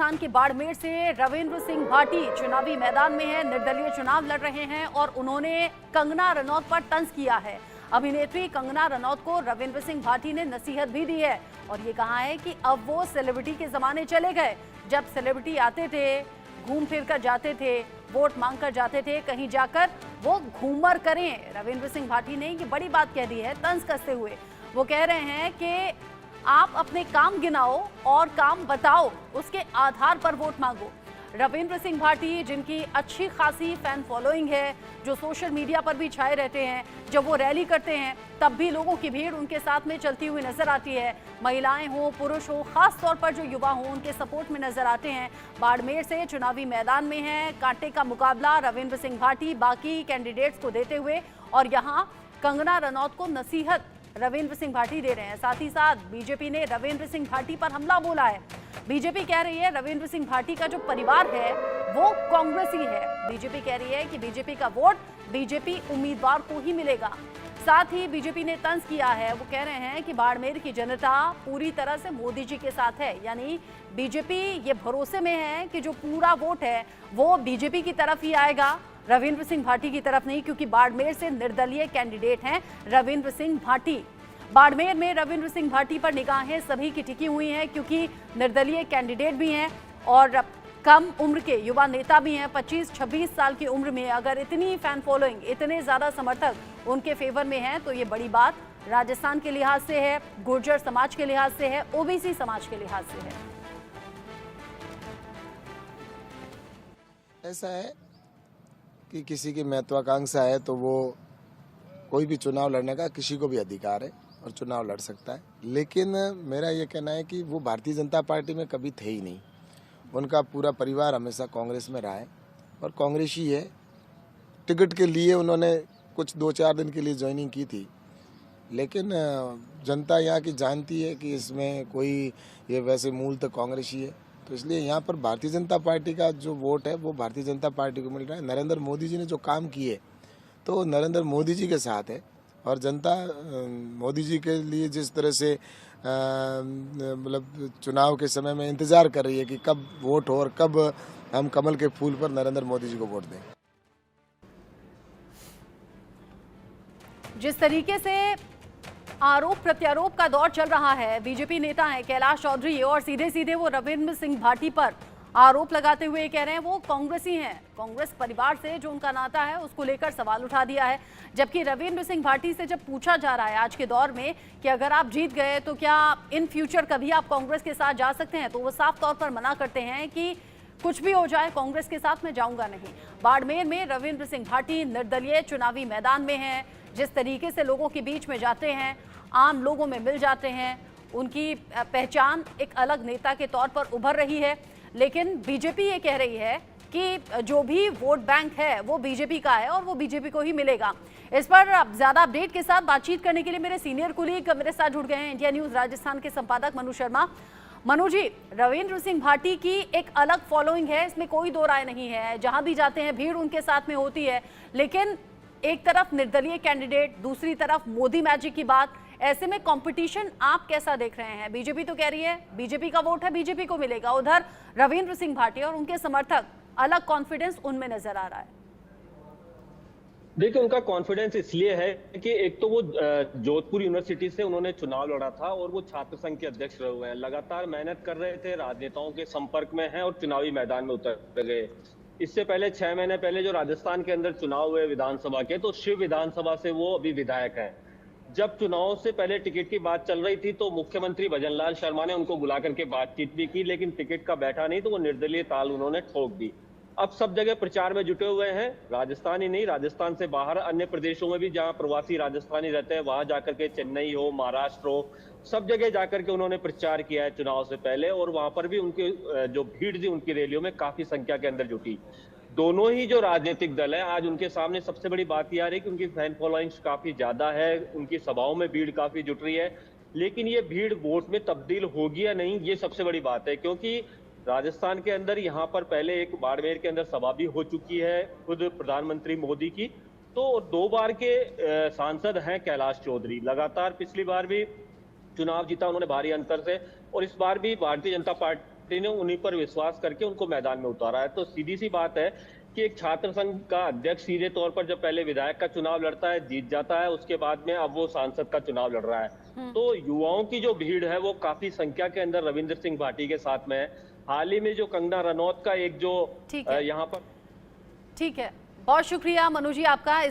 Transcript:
राजस्थान के बाड़मेर से रविंद्र सिंह भाटी चुनावी मैदान में है, निर्दलीय चुनाव लड़ रहे हैं और उन्होंने कंगना रनौत पर तंज किया है। अभिनेत्री कंगना रनौत को रविंद्र सिंह भाटी ने नसीहत भी दी है और ये कहा है कि अब वो सेलिब्रिटी के जमाने चले गए, जब सेलिब्रिटी आते थे, घूम फिर कर जाते थे, वोट मांग कर जाते थे, कहीं जाकर वो घूमर करें। रविंद्र सिंह भाटी ने ये बड़ी बात कह दी है तंज कसते हुए। वो कह रहे हैं कि आप अपने काम गिनाओ और काम बताओ, उसके आधार पर वोट मांगो। रविंद्र सिंह भाटी, जिनकी अच्छी खासी फैन फॉलोइंग है, जो सोशल मीडिया पर भी छाए रहते हैं, जब वो रैली करते हैं तब भी लोगों की भीड़ उनके साथ में चलती हुई नजर आती है। महिलाएं हो, पुरुष हो, खास तौर पर जो युवा हो, उनके सपोर्ट में नजर आते हैं। बाड़मेर से चुनावी मैदान में है, कांटे का मुकाबला रविंद्र सिंह भाटी बाकी कैंडिडेट्स को देते हुए और यहाँ कंगना रनौत को नसीहत रविंद्र सिंह भाटी दे रहे हैं। साथ ही साथ बीजेपी ने रविंद्र सिंह भाटी पर हमला बोला है। बीजेपी कह रही है रविंद्र सिंह भाटी का जो परिवार है वो कांग्रेसी है। बीजेपी कह रही है कि बीजेपी का वोट बीजेपी उम्मीदवार को ही मिलेगा। साथ ही बीजेपी ने तंज किया है, वो कह रहे हैं कि बाड़मेर की जनता पूरी तरह से मोदी जी के साथ है, यानी बीजेपी ये भरोसे में है कि जो पूरा वोट है वो बीजेपी की तरफ ही आएगा, रविंद्र सिंह भाटी की तरफ नहीं, क्योंकि बाड़मेर से निर्दलीय कैंडिडेट हैं रविंद्र सिंह भाटी। बाड़मेर में रविंद्र सिंह भाटी पर निगाहें सभी की टिकी हुई हैं, क्योंकि निर्दलीय कैंडिडेट भी हैं और कम उम्र के युवा नेता भी हैं। 25-26 साल की उम्र में अगर इतनी फैन फॉलोइंग, इतने ज्यादा समर्थक उनके फेवर में हैं तो ये बड़ी बात राजस्थान के लिहाज से है, गुर्जर समाज के लिहाज से है, ओबीसी समाज के लिहाज से है। ऐसा है कि किसी की महत्वाकांक्षा है तो वो कोई भी चुनाव लड़ने का किसी को भी अधिकार है और चुनाव लड़ सकता है, लेकिन मेरा ये कहना है कि वो भारतीय जनता पार्टी में कभी थे ही नहीं। उनका पूरा परिवार हमेशा कांग्रेस में रहा है और कांग्रेसी है। टिकट के लिए उन्होंने कुछ 2-4 दिन के लिए ज्वाइनिंग की थी, लेकिन जनता यहाँ की जानती है कि इसमें कोई ये वैसे मूल तो कांग्रेसी है, तो इसलिए यहाँ पर भारतीय जनता पार्टी का जो वोट है वो भारतीय जनता पार्टी को मिल रहा है। नरेंद्र मोदी जी ने जो काम किए तो नरेंद्र मोदी जी के साथ है और जनता मोदी जी के लिए जिस तरह से मतलब चुनाव के समय में इंतजार कर रही है कि कब वोट हो और कब हम कमल के फूल पर नरेंद्र मोदी जी को वोट दें। जिस तरीके से आरोप प्रत्यारोप का दौर चल रहा है, बीजेपी नेता है कैलाश चौधरी और सीधे सीधे वो रविंद्र सिंह भाटी पर आरोप लगाते हुए कह रहे हैं वो कांग्रेसी हैं, कांग्रेस परिवार से जो उनका नाता है उसको लेकर सवाल उठा दिया है। जबकि रविंद्र सिंह भाटी से जब पूछा जा रहा है आज के दौर में कि अगर आप जीत गए तो क्या इन फ्यूचर कभी आप कांग्रेस के साथ जा सकते हैं, तो वो साफ तौर पर मना करते हैं कि कुछ भी हो जाए कांग्रेस के साथ मैं जाऊंगा नहीं। बाड़मेर में रविंद्र सिंह भाटी निर्दलीय चुनावी मैदान में हैं, जिस तरीके से लोगों के बीच में जाते हैं, आम लोगों में मिल जाते हैं, उनकी पहचान एक अलग नेता के तौर पर उभर रही है। लेकिन बीजेपी ये कह रही है कि जो भी वोट बैंक है वो बीजेपी का है और वो बीजेपी को ही मिलेगा। इस पर ज्यादा अपडेट के साथ बातचीत करने के लिए मेरे सीनियर कुलीग मेरे साथ जुड़ गए हैं, इंडिया न्यूज राजस्थान के संपादक मनु शर्मा। मनु जी, रविंद्र सिंह भाटी की एक अलग फॉलोइंग है, इसमें कोई दो राय नहीं है, जहां भी जाते हैं भीड़ उनके साथ में होती है, लेकिन एक तरफ निर्दलीय कैंडिडेट, दूसरी तरफ मोदी मैजिक की बात, ऐसे में कंपटीशन आप कैसा देख रहे हैं? बीजेपी तो कह रही है बीजेपी का वोट है बीजेपी को मिलेगा, उधर रविंद्र सिंह भाटी और उनके समर्थक, अलग कॉन्फिडेंस उनमें नजर आ रहा है। देखिए, उनका कॉन्फिडेंस इसलिए है कि एक तो वो जोधपुर यूनिवर्सिटी से उन्होंने चुनाव लड़ा था और वो छात्र संघ के अध्यक्ष रहे हुए हैं, लगातार मेहनत कर रहे थे, राजनेताओं के संपर्क में हैं और चुनावी मैदान में उतर गए। इससे पहले 6 महीने पहले जो राजस्थान के अंदर चुनाव हुए विधानसभा के, तो शिव विधानसभा से वो अभी विधायक हैं। जब चुनाव से पहले टिकट की बात चल रही थी तो मुख्यमंत्री भजनलाल शर्मा ने उनको बुला करके बातचीत भी की, लेकिन टिकट का बैठा नहीं तो वो निर्दलीय ताल उन्होंने ठोक दी। अब सब जगह प्रचार में जुटे हुए हैं, राजस्थान ही नहीं, राजस्थान से बाहर अन्य प्रदेशों में भी जहां प्रवासी राजस्थानी रहते हैं वहां जाकर के, चेन्नई हो, महाराष्ट्र हो, सब जगह जाकर के उन्होंने प्रचार किया है चुनाव से पहले और वहां पर भी उनकी जो भीड़ थी उनकी रैलियों में काफी संख्या के अंदर जुटी। दोनों ही जो राजनीतिक दल है, आज उनके सामने सबसे बड़ी बात यह आ रही है कि उनकी फैन फॉलोइंग काफी ज्यादा है, उनकी सभाओं में भीड़ काफी जुट रही है, लेकिन ये भीड़ वोट में तब्दील होगी या नहीं, ये सबसे बड़ी बात है। क्योंकि राजस्थान के अंदर यहाँ पर पहले एक बाड़मेर के अंदर सभा भी हो चुकी है खुद प्रधानमंत्री मोदी की, तो 2 बार के सांसद हैं कैलाश चौधरी, लगातार पिछली बार भी चुनाव जीता उन्होंने भारी अंतर से और इस बार भी भारतीय जनता पार्टी पार्टी ने उन्हीं पर विश्वास करके उनको मैदान में उतारा है। तो सीधी सी बात है कि एक छात्र संघ का अध्यक्ष सीधे तौर पर जब पहले विधायक का चुनाव लड़ता है, जीत जाता है, उसके बाद में अब वो सांसद का चुनाव लड़ रहा है। तो युवाओं की जो भीड़ है वो काफी संख्या के अंदर रविंद्र सिंह भाटी के साथ में है। हाल ही में जो कंगना रनौत का एक जो यहाँ पर ठीक है, बहुत शुक्रिया मनु जी आपका।